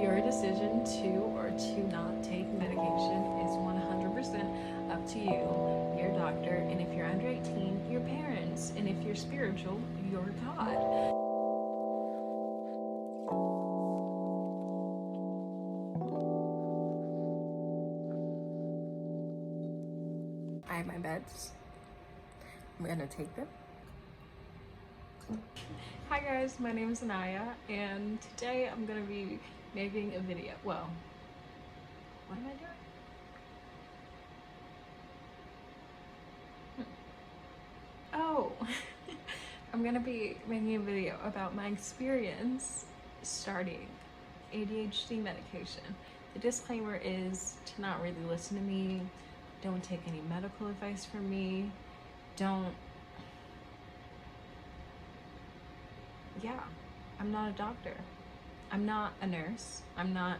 Your decision to or to not take medication is 100% up to you, your doctor, and if you're under 18, your parents, and if you're spiritual, your God. I have my meds. I'm gonna take them. Hi guys, my name is Anaya, and today I'm gonna be making a video. Well, what am I doing? Oh, I'm gonna be making a video about my experience starting ADHD medication. The disclaimer is to not really listen to me, don't take any medical advice from me, I'm not a doctor. I'm not a nurse. I'm not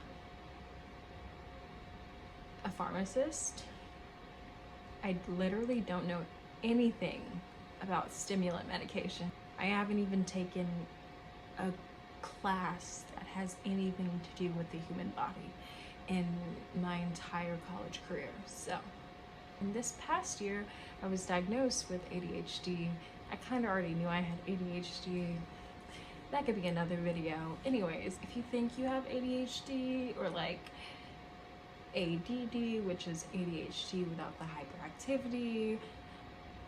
a pharmacist. I literally don't know anything about stimulant medication. I haven't even taken a class that has anything to do with the human body in my entire college career. So, in this past year, I was diagnosed with ADHD. I kind of already knew I had ADHD. That could be another video. Anyways, if you think you have ADHD or like ADD, which is ADHD without the hyperactivity,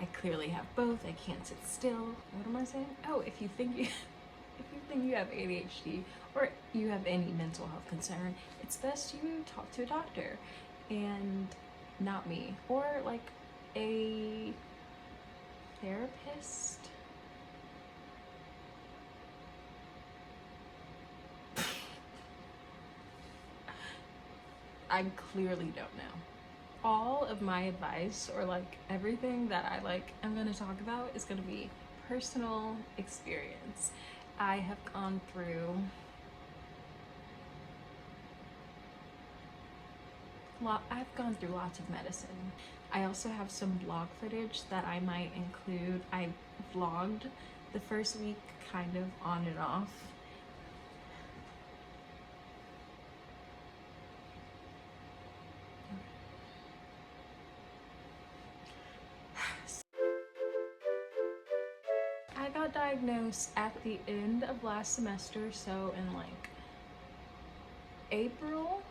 I clearly have both. I can't sit still. What am I saying? Oh, if you think you have ADHD or you have any mental health concern, it's best you talk to a doctor and not me, or like a therapist. I clearly don't know. All of my advice, or like everything that I'm gonna talk about, is gonna be personal experience. I have gone through lots of medicine. I also have some blog footage that I might include. I vlogged the first week kind of on and off. I got diagnosed at the end of last semester, so in like April,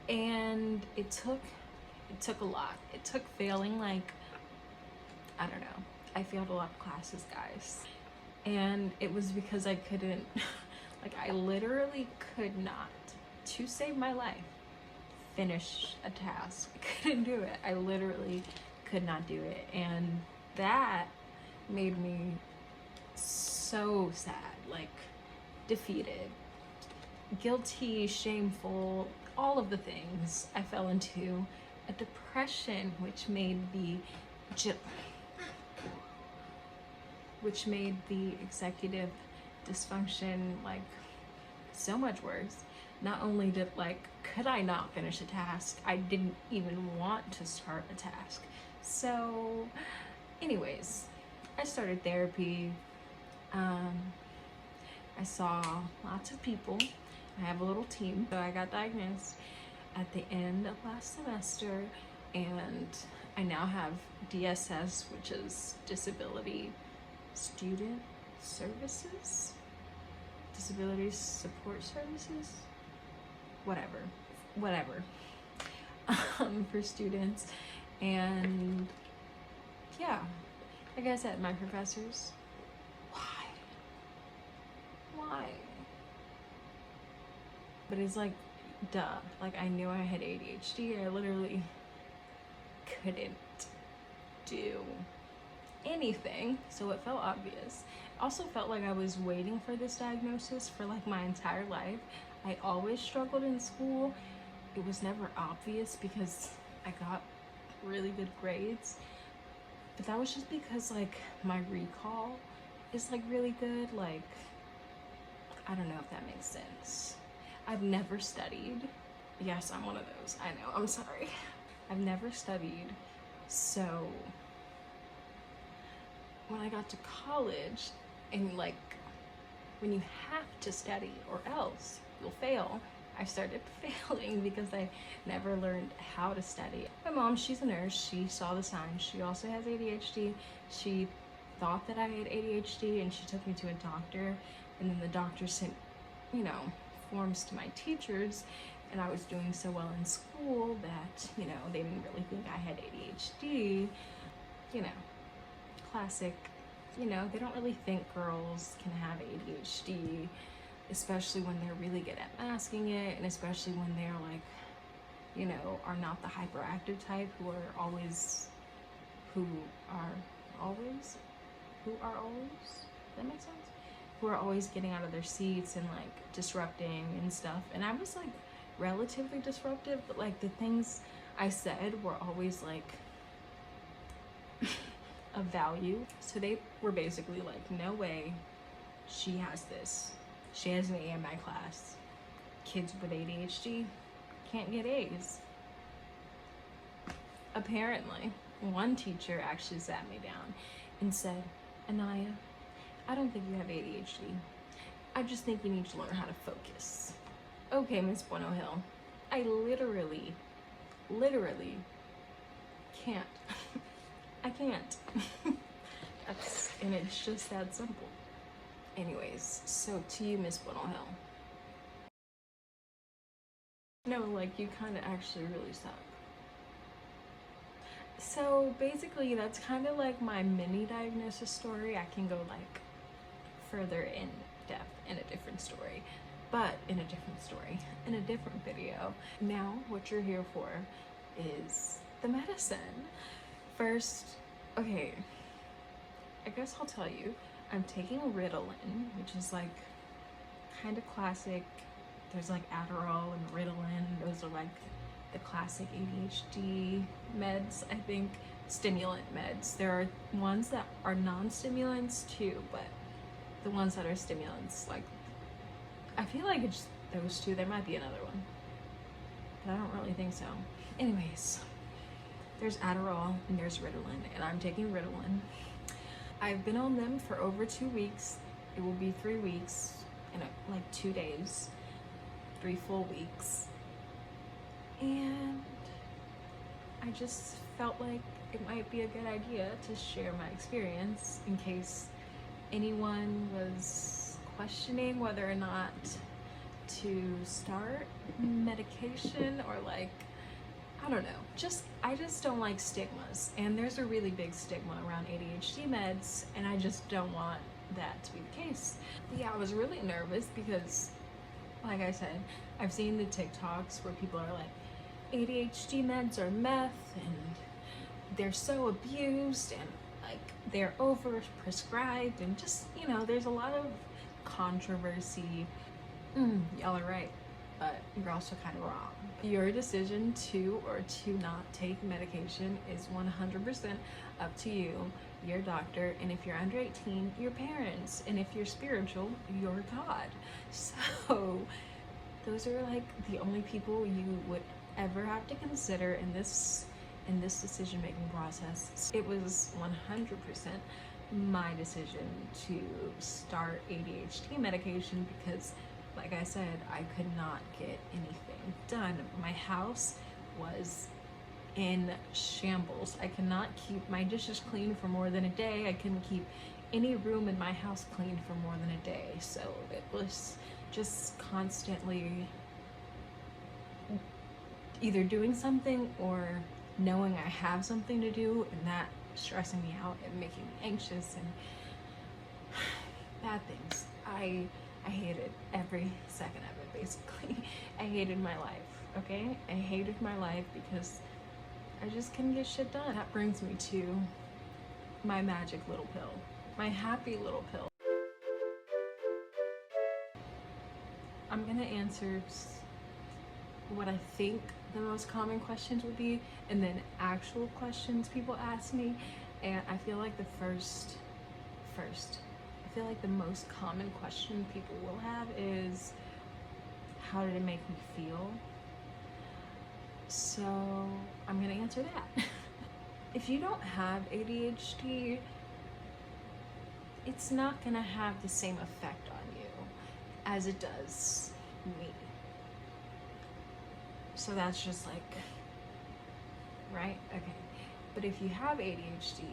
and it took a lot. It took failing, like, I don't know, I failed a lot of classes, guys, and it was because I couldn't like, I literally could not, to save my life, finish a task. I couldn't do it. I literally could not do it, and that made me so sad, like defeated, guilty, shameful, all of the things. I fell into a depression, which made the executive dysfunction like so much worse. Not only could I not finish a task, I didn't even want to start a task. So anyways, I started therapy. I saw lots of people. I have a little team. So I got diagnosed at the end of last semester, and I now have DSS, which is Disability Student Services, Disability Support Services, whatever, for students. And yeah, like I said, my professors, why? But it's like, duh, like I knew I had ADHD. I literally couldn't do anything, so it felt obvious. It also felt like I was waiting for this diagnosis for like my entire life. I always struggled in school. It was never obvious because I got really good grades, but that was just because like my recall is like really good. Like, I don't know if that makes sense. I've never studied. Yes, I'm one of those. I know, I'm sorry. I've never studied. So when I got to college, and like when you have to study or else you'll fail. I started failing because I never learned how to study. My mom, she's a nurse. She saw the signs. She also has ADHD. She thought that I had ADHD and she took me to a doctor, and then the doctor sent, you know, forms to my teachers, and I was doing so well in school that, you know, they didn't really think I had ADHD. You know, classic, you know, they don't really think girls can have ADHD, especially when they're really good at masking it, and especially when they're like, you know, are not the hyperactive type who are always, that makes sense? Who are always getting out of their seats and like disrupting and stuff. And I was like relatively disruptive, but like the things I said were always like of value. So they were basically like, no way, she has this. She has an A in my class. Kids with ADHD can't get A's. Apparently, one teacher actually sat me down and said, Anaya, I don't think you have ADHD. I just think you need to learn how to focus. Okay, Miss Bueno Hill, I literally can't. I can't. And it's just that simple. Anyways, so to you, Miss Bueno Hill. No, like, you kind of actually really suck. So basically, that's kind of like my mini diagnosis story. I can go like further in depth in a different story, but in a different story, in a different video. Now, what you're here for is the medicine. First, okay, I guess I'll tell you, I'm taking Ritalin, which is like kind of classic. There's like Adderall and Ritalin. Those are like the classic ADHD meds, I think, stimulant meds. There are ones that are non-stimulants too, but the ones that are stimulants, like, I feel like it's those two. There might be another one, but I don't really think so. Anyways, there's Adderall and there's Ritalin, and I'm taking Ritalin. I've been on them for over 2 weeks. It will be 3 weeks in like 2 days, 3 full weeks. And I just felt like it might be a good idea to share my experience in case anyone was questioning whether or not to start medication, or like, I don't know. I just don't like stigmas, and there's a really big stigma around ADHD meds, and I just don't want that to be the case. But yeah, I was really nervous because, like I said, I've seen the TikToks where people are like, ADHD meds are meth and they're so abused and like they're over prescribed, and just, you know, there's a lot of controversy. Y'all are right, but you're also kind of wrong. Your decision to or to not take medication is 100% up to you, your doctor, and if you're under 18, your parents, and if you're spiritual, your God. So those are like the only people you would ever have to consider in this decision-making process. It was 100% my decision to start ADHD medication because, like I said, I could not get anything done. My house was in shambles. I could not keep my dishes clean for more than a day. I couldn't keep any room in my house clean for more than a day. So it was just constantly either doing something or knowing I have something to do, and that stressing me out and making me anxious and bad things. I hated every second of it, basically. I hated my life, okay? I hated my life because I just couldn't get shit done. That brings me to my magic little pill, my happy little pill. I'm gonna answer what I think the most common questions would be, and then actual questions people ask me. And I feel like the I feel like the most common question people will have is, how did it make me feel? So I'm gonna answer that. If you don't have ADHD, it's not gonna have the same effect on you as it does me. So that's just like, right? Okay. But if you have ADHD,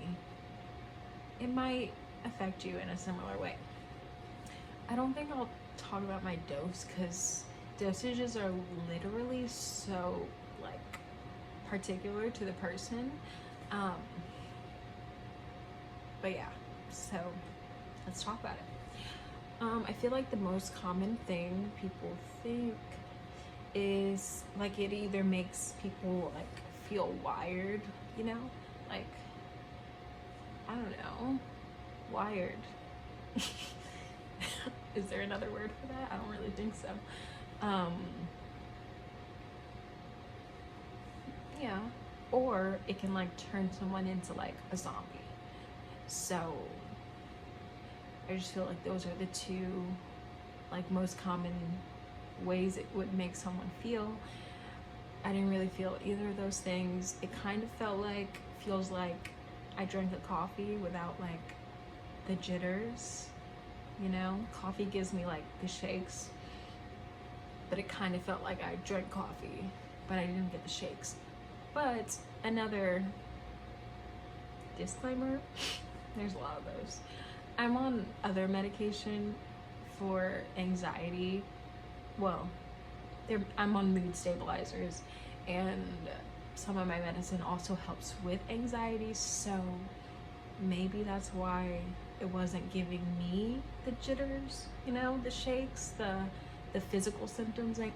it might affect you in a similar way. I don't think I'll talk about my dose because dosages are literally so like particular to the person. But yeah, so let's talk about it. I feel like the most common thing people think is like it either makes people like feel wired, you know, like I don't know, wired. Is there another word for that? I don't really think so. Yeah, or it can like turn someone into like a zombie. So I just feel like those are the two like most common ways it would make someone feel. I didn't really feel either of those things. It kind of feels like I drank a coffee without like the jitters, you know? Coffee gives me like the shakes, but it kind of felt like I drank coffee, but I didn't get the shakes. But another disclaimer, there's a lot of those. I'm on other medication for anxiety. Well, I'm on mood stabilizers, and some of my medicine also helps with anxiety, so maybe that's why it wasn't giving me the jitters, you know, the shakes, the physical symptoms, like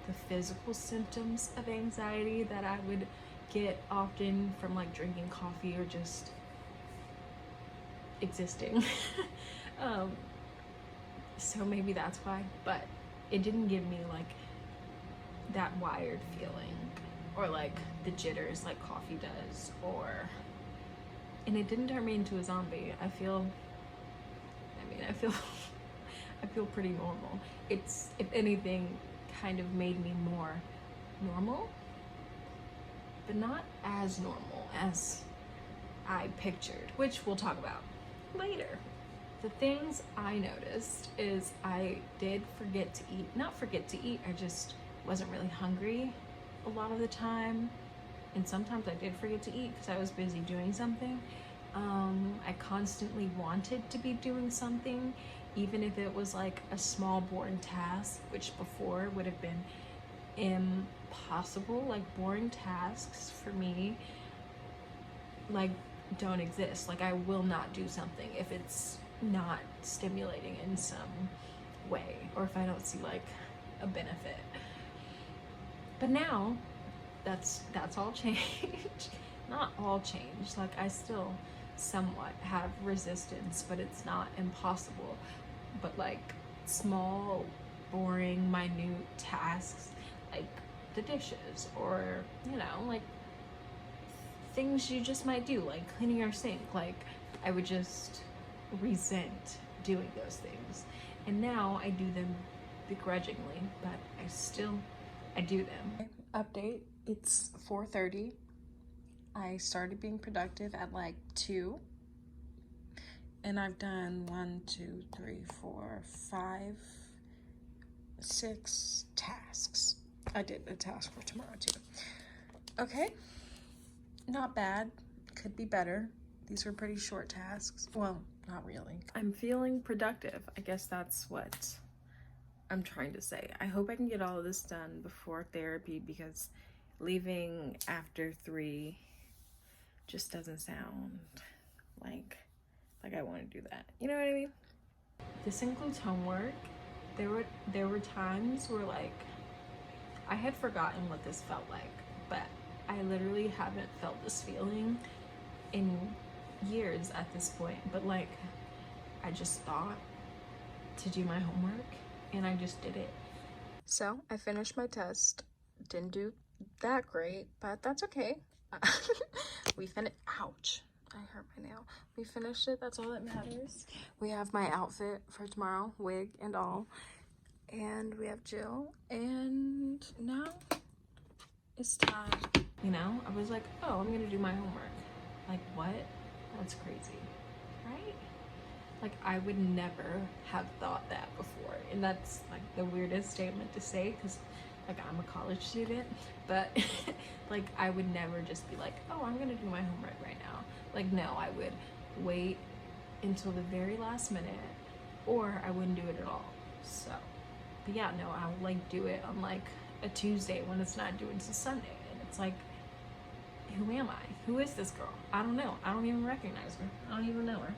the physical symptoms of anxiety that I would get often from like drinking coffee or just existing. So maybe that's why, but it didn't give me like that wired feeling or like the jitters like coffee does, and it didn't turn me into a zombie. I feel I feel pretty normal. It's, if anything, kind of made me more normal, but not as normal as I pictured, which we'll talk about later. The things I noticed is I did forget to eat. Not forget to eat, I just wasn't really hungry a lot of the time. And sometimes I did forget to eat because I was busy doing something. I constantly wanted to be doing something, even if it was like a small, boring task, which before would have been impossible. Like boring tasks for me, like don't exist. Like I will not do something if it's not stimulating in some way or if I don't see like a benefit. But now that's all changed. Not all changed, like I still somewhat have resistance, but it's not impossible. But like small, boring, minute tasks like the dishes, or you know, like things you just might do, like cleaning your sink, like I would just resent doing those things. And now I do them begrudgingly, but I do them. Update, it's 4:30. I started being productive at like 2, and I've done 1, 2, 3, 4, 5, 6 tasks. I did a task for tomorrow too. Okay, not bad, could be better. These were pretty short tasks. Well, not really. I'm feeling productive. I guess that's what I'm trying to say. I hope I can get all of this done before therapy, because leaving after 3 just doesn't sound like I want to do that. You know what I mean? This includes homework. There were times where like I had forgotten what this felt like, but I literally haven't felt this feeling in years at this point. But like I just thought to do my homework and I just did it. So I finished my test. Didn't do that great, but that's okay. We finished. Ouch, I hurt my nail. We finished it. That's all that matters. We have my outfit for tomorrow, wig and all, and we have Jill, and now it's time. You know, I was like, oh, I'm gonna do my homework. Like what? That's crazy, right? Like, I would never have thought that before. And that's like the weirdest statement to say, because like I'm a college student, but like I would never just be like, oh, I'm gonna do my homework right now. Like, no, I would wait until the very last minute, or I wouldn't do it at all. So, but yeah, no, I'll like do it on like a Tuesday when it's not due until Sunday. And it's like, who am I? Who is this girl? I don't know. I don't even recognize her. I don't even know her.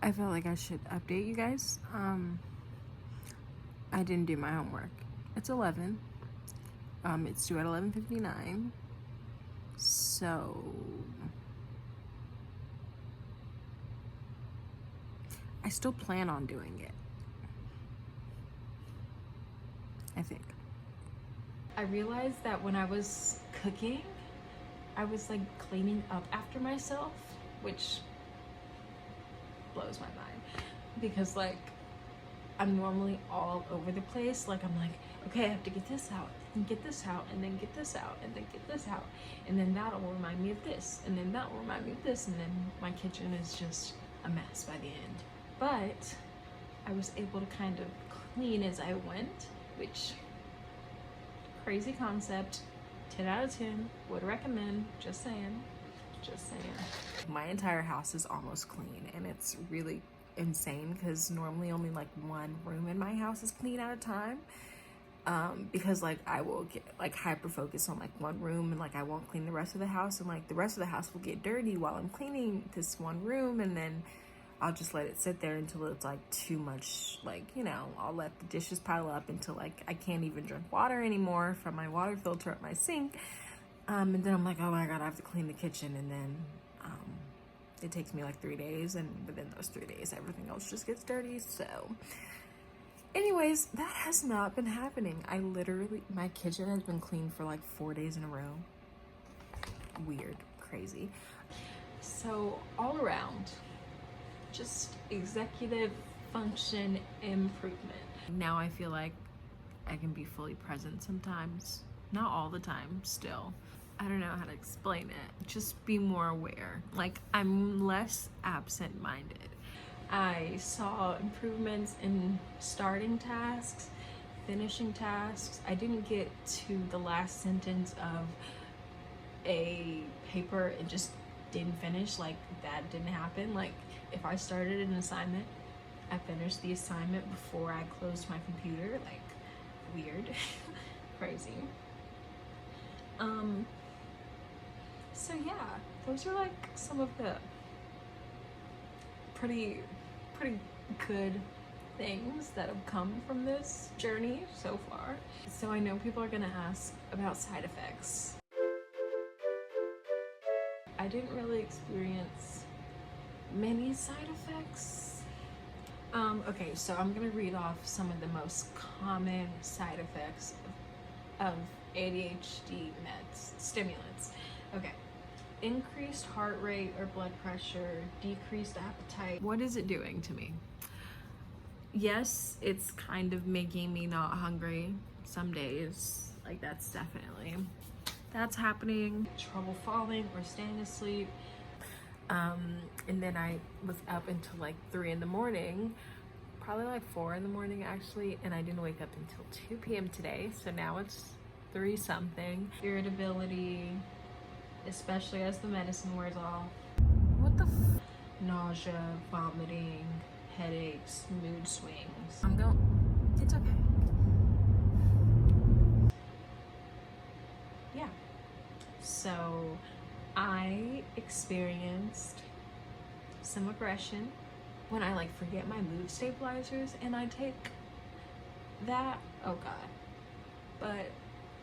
I felt like I should update you guys. I didn't do my homework. It's 11. It's due at 11:59. So I still plan on doing it, I think. I realized that when I was cooking, I was like cleaning up after myself, which blows my mind, because like I'm normally all over the place. Like, I'm like, okay, I have to get this out and get this out and then get this out and then get this out, and then that'll remind me of this, and then that will remind me of this, and then my kitchen is just a mess by the end. But I was able to kind of clean as I went, which, crazy concept, 10 out of 10, would recommend, just saying. My entire house is almost clean, and it's really insane because normally only like one room in my house is clean at a time, because like I will get like hyper focused on like one room, and like I won't clean the rest of the house, and like the rest of the house will get dirty while I'm cleaning this one room, and then I'll just let it sit there until it's like too much, like, you know, I'll let the dishes pile up until like I can't even drink water anymore from my water filter at my sink. And then I'm like, oh my God, I have to clean the kitchen. And then it takes me like 3 days. And within those 3 days, everything else just gets dirty. So anyways, that has not been happening. My kitchen has been clean for like 4 days in a row. Weird, crazy. So all around, just executive function improvement. Now I feel like I can be fully present sometimes. Not all the time, still. I don't know how to explain it. Just be more aware. Like, I'm less absent-minded. I saw improvements in starting tasks, finishing tasks. I didn't get to the last sentence of a paper and just didn't finish. Like, that didn't happen. Like, if I started an assignment, I finished the assignment before I closed my computer. Like, weird. Crazy. So yeah, those are like some of the pretty good things that have come from this journey so far. So I know people are gonna ask about side effects. I didn't really experience many side effects. Okay, so I'm gonna read off some of the most common side effects of ADHD meds, stimulants. Okay, increased heart rate or blood pressure, decreased appetite. What is it doing to me? Yes, it's kind of making me not hungry some days. Like, that's happening. Trouble falling or staying asleep. And then I was up until like 3 in the morning, probably like 4 in the morning actually, and I didn't wake up until 2 p.m. today. So now it's 3 something. Irritability, especially as the medicine wears off. What the nausea, vomiting, headaches, mood swings. It's okay. Yeah. So I experienced some aggression when I like forget my mood stabilizers and I take that. Oh God. But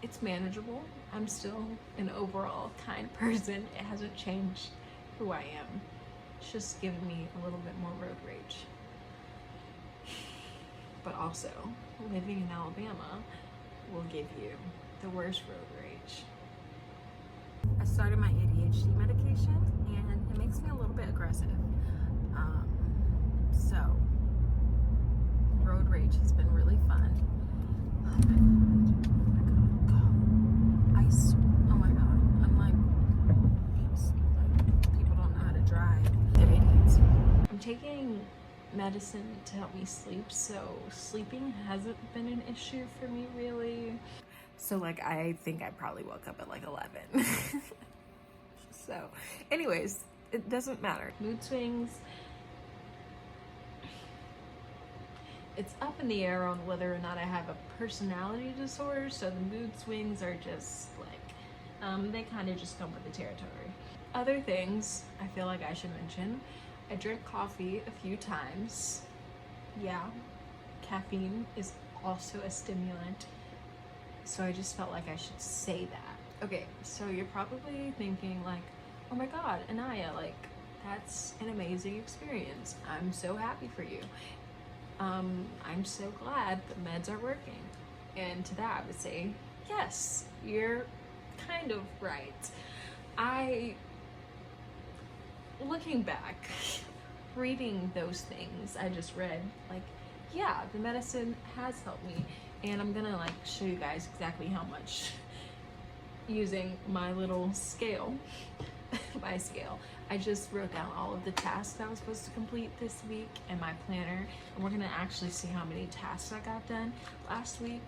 it's manageable. I'm still an overall kind person. It hasn't changed who I am. It's just given me a little bit more road rage. But also, living in Alabama will give you the worst road rage. I started my ADHD medication and it makes me a little bit aggressive. So road rage has been really fun. Oh my God, I'm like, people don't know how to drive. medicine to help me sleep, so sleeping hasn't been an issue for me really. So like I think I probably woke up at like 11. So anyways, it doesn't matter. Mood swings, it's up in the air on whether or not I have a personality disorder, so the mood swings are just like, they kind of just come with the territory. Other things I feel like I should mention: I drink coffee a few times. Yeah, caffeine is also a stimulant, so I just felt like I should say that. Okay, so you're probably thinking like, oh my god, Anaya, like that's an amazing experience. I'm so happy for you. I'm so glad the meds are working. And to that I would say, yes, you're kind of right. Looking back, reading those things I just read, like, yeah, the medicine has helped me. And I'm gonna like show you guys exactly how much using my little scale. My scale. I just wrote down all of the tasks that I was supposed to complete this week in my planner, and we're gonna actually see how many tasks I got done last week,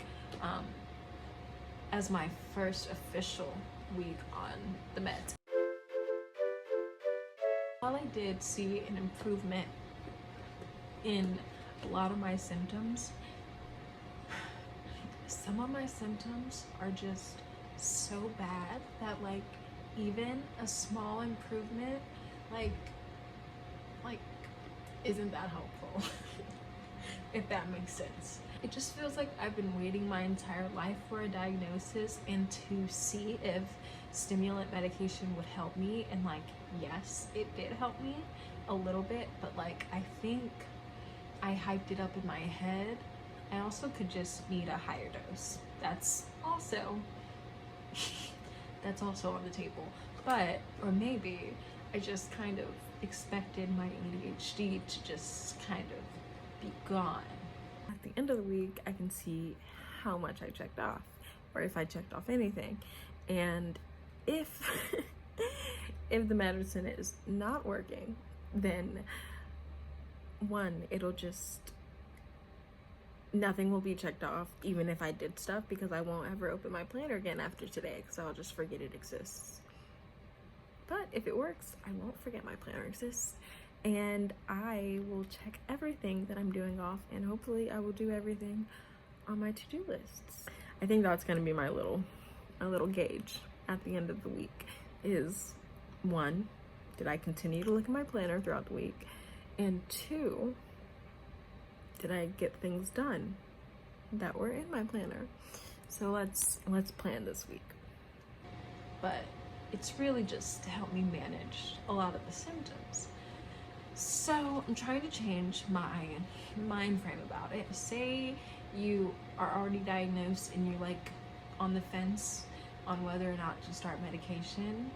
as my first official week on the meds. While I did see an improvement in a lot of my symptoms, some of my symptoms are just so bad that like even a small improvement like isn't that helpful. If that makes sense. It just feels like I've been waiting my entire life for a diagnosis and to see if stimulant medication would help me, and like yes, it did help me a little bit, but like I think I hyped it up in my head. I also could just need a higher dose. That's also on the table. But, or maybe I just kind of expected my ADHD to just kind of be gone. At the end of the week, I can see how much I checked off, or if I checked off anything. And if if the medicine is not working, then one, it'll just, nothing will be checked off, even if I did stuff, because I won't ever open my planner again after today, because I'll just forget it exists. But if it works, I won't forget my planner exists, and I will check everything that I'm doing off, and hopefully I will do everything on my to-do lists. I think that's going to be my little gauge at the end of the week is, one, did I continue to look at my planner throughout the week? And two, did I get things done that were in my planner? So let's plan this week. But it's really just to help me manage a lot of the symptoms. So I'm trying to change my mind frame about it. Say you are already diagnosed and you're like on the fence on whether or not to start medication.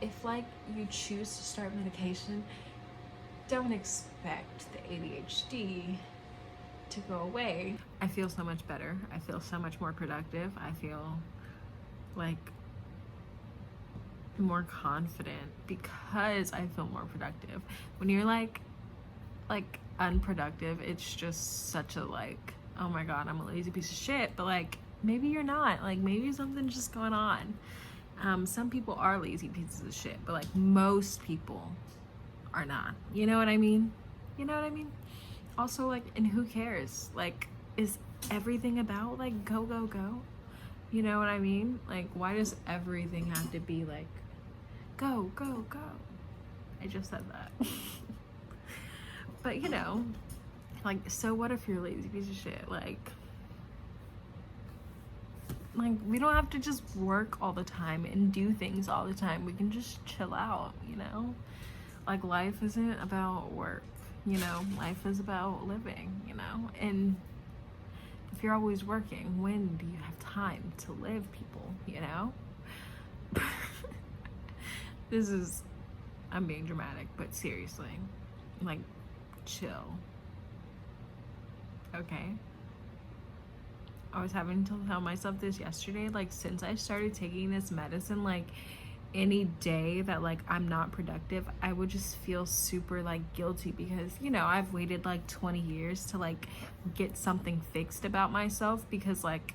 If like you choose to start medication, don't expect the ADHD to go away. I feel so much better. I feel so much more productive. I feel like more confident because I feel more productive. When you're like unproductive, it's just such a like, oh my god, I'm a lazy piece of shit. But like maybe you're not. Like maybe something's just going on. Some people are lazy pieces of shit, but like most people are not. You know what I mean? You know what I mean? Also, like, and who cares? Like, is everything about like go go go? You know what I mean? Like, why does everything have to be like go go go? I just said that. But you know, like, so what if you're a lazy piece of shit? Like we don't have to just work all the time and do things all the time. We can just chill out, you know? Like, life isn't about work, you know? Life is about living, you know? And if you're always working, when do you have time to live, people, you know? I'm being dramatic, but seriously, like, chill. Okay? I was having to tell myself this yesterday, like, since I started taking this medicine, like, any day that like I'm not productive, I would just feel super like guilty because, you know, I've waited like 20 years to like get something fixed about myself, because like,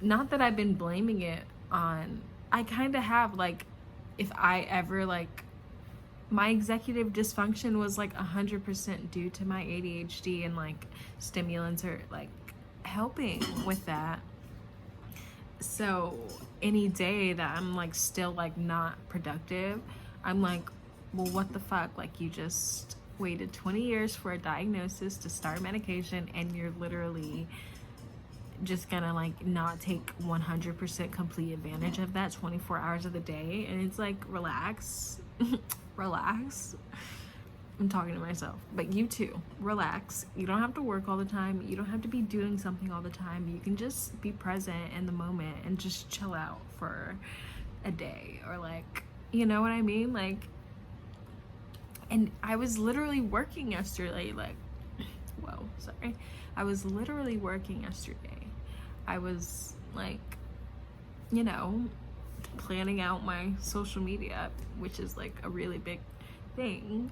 not that I've been blaming it on, I kind of have, like, if I ever like, my executive dysfunction was like 100% due to my ADHD, and like stimulants are like helping with that. So any day that I'm like still like not productive, I'm like, well, what the fuck? Like, you just waited 20 years for a diagnosis to start medication, and you're literally just gonna like not take 100% complete advantage of that 24 hours of the day. And it's like, relax. Relax. I'm talking to myself, but you too, relax. You don't have to work all the time. You don't have to be doing something all the time. You can just be present in the moment and just chill out for a day, or like, you know what I mean? Like, and I was literally working yesterday, like, whoa, sorry. I was literally working yesterday. I was like, you know, planning out my social media, which is like a really big thing.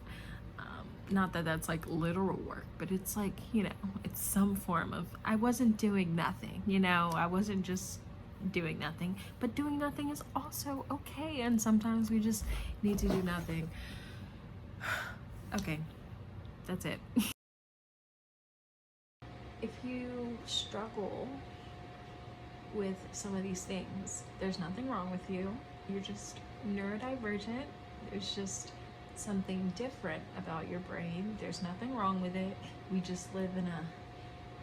Not that that's like literal work, but it's like, you know, it's some form of, I wasn't doing nothing, you know, I wasn't just doing nothing, but doing nothing is also okay. And sometimes we just need to do nothing. Okay, that's it. If you struggle with some of these things, there's nothing wrong with you. You're just neurodivergent. There's just something different about your brain. There's nothing wrong with it. We just live in a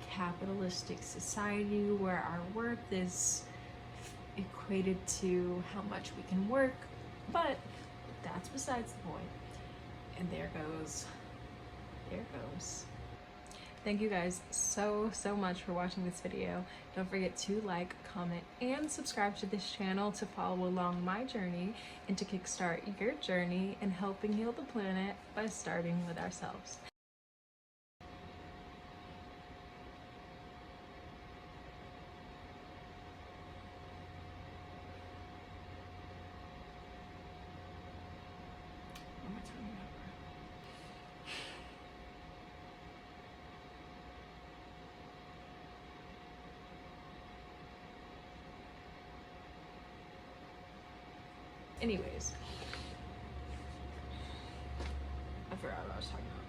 capitalistic society where our worth is equated to how much we can work, but that's besides the point. And there goes. Thank you guys so much for watching this video. Don't forget to like, comment, and subscribe to this channel to follow along my journey and to kickstart your journey in helping heal the planet by starting with ourselves. Anyways, I forgot what I was talking about.